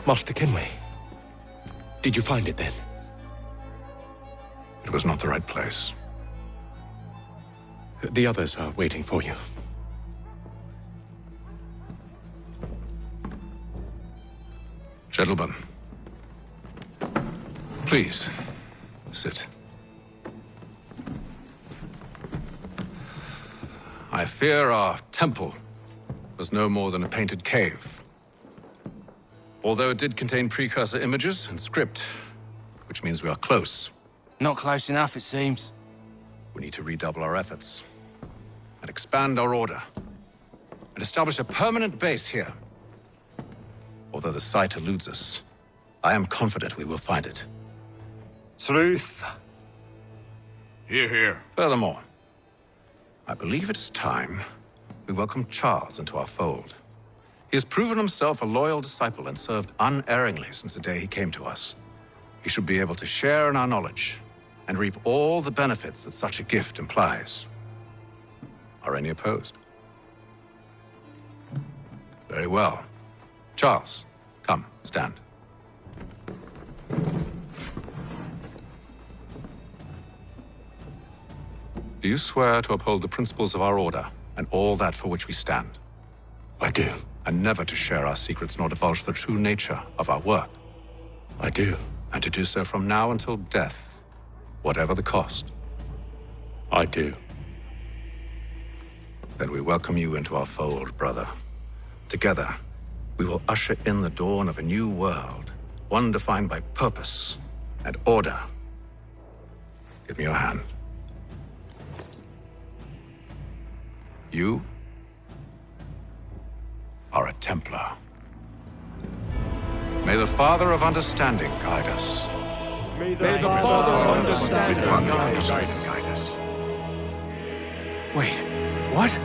Master Kenway, did you find it then? It was not the right place. The others are waiting for you. Gentlemen, please, sit. I fear our temple was no more than a painted cave. Although it did contain precursor images and script, which means we are close. Not close enough, it seems. We need to redouble our efforts and expand our order and establish a permanent base here. Although the site eludes us, I am confident we will find it. Truth. Hear, hear. Furthermore, I believe it is time we welcome Charles into our fold. He has proven himself a loyal disciple and served unerringly since the day he came to us. He should be able to share in our knowledge and reap all the benefits that such a gift implies. Are any opposed? Very well. Charles, come, stand. Do you swear to uphold the principles of our order and all that for which we stand? I do. And never to share our secrets nor divulge the true nature of our work? I do. And to do so from now until death, whatever the cost? I do. Then we welcome you into our fold, brother. Together, we will usher in the dawn of a new world, one defined by purpose and order. Give me your hand. You are a Templar. May the Father of Understanding guide us. May the Father of Understanding guide us. Wait, what?